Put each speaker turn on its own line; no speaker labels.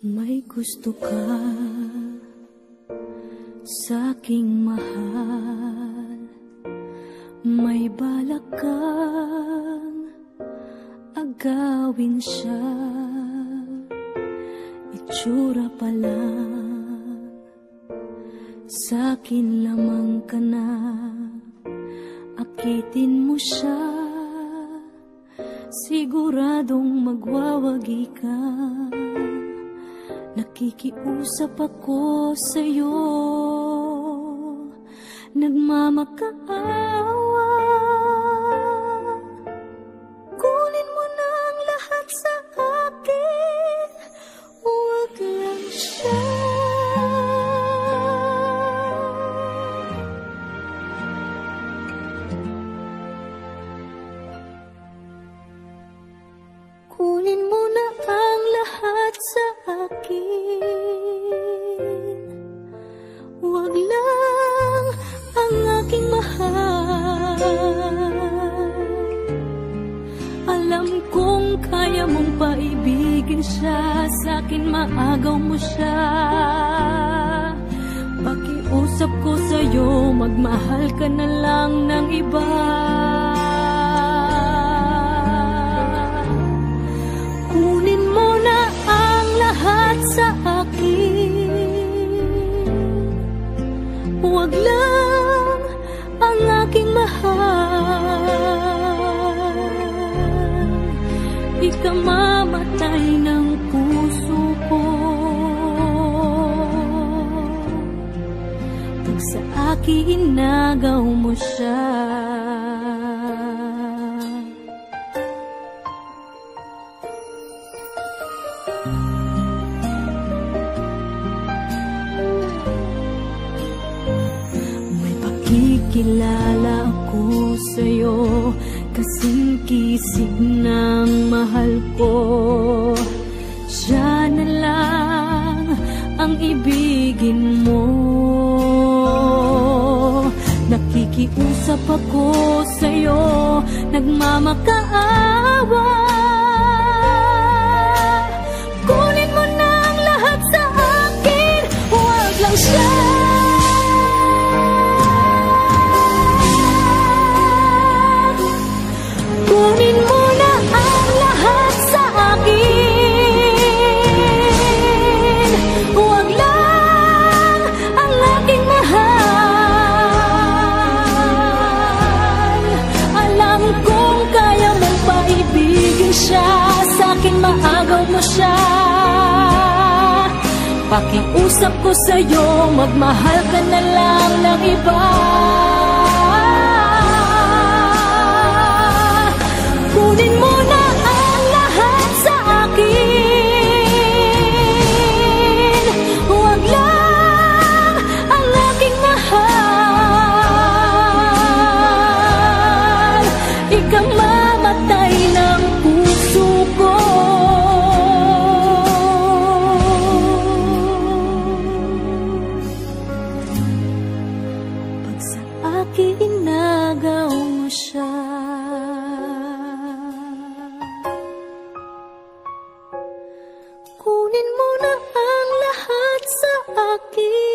May gusto ka sa'king mahal, may balak kang agawin siya. Itsura pa lang, sa'kin lamang ka na, akitin mo siya, siguradong magwawagi ka. Nakikiusap ako sa'yo, nagmamakaawa. Kunin mo na ang lahat sa akin, huwag lang siya. Kunin mo na ang lahat sa akin, huwag lang ang aking mahal. Alam kong kaya mong paibigin siya, sa'kin maagaw mo siya. Pakiusap ko sa'yo, magmahal ka na lang ng iba. Kunin mo na ang lahat sa akin, huwag lang ang aking mahal. Ikamamatay ng puso ko pag sa akin inagaw mo siya. Kilala ako sa'yo, kasing kisig ng mahal ko. Siya na lang ang ibigin mo. Nakikiusap ako sa'yo, nagmamakaawa. Kunin mo na ang lahat sa akin, huwag lang siya. Kunin mo na ang lahat sa akin, huwag lang ang aking mahal. Alam kong kaya mong paibigin siya, sa'kin maagaw mo siya. Pakiusap ko sa'yo, magmahal ka na lang ng iba. Kunin mo na ang lahat sa akin, huwag lang ang aking mahal. Ikamamatay ng puso ko pag sa akin inagaw mo siya. Kunin mo na ang lahat sa akin.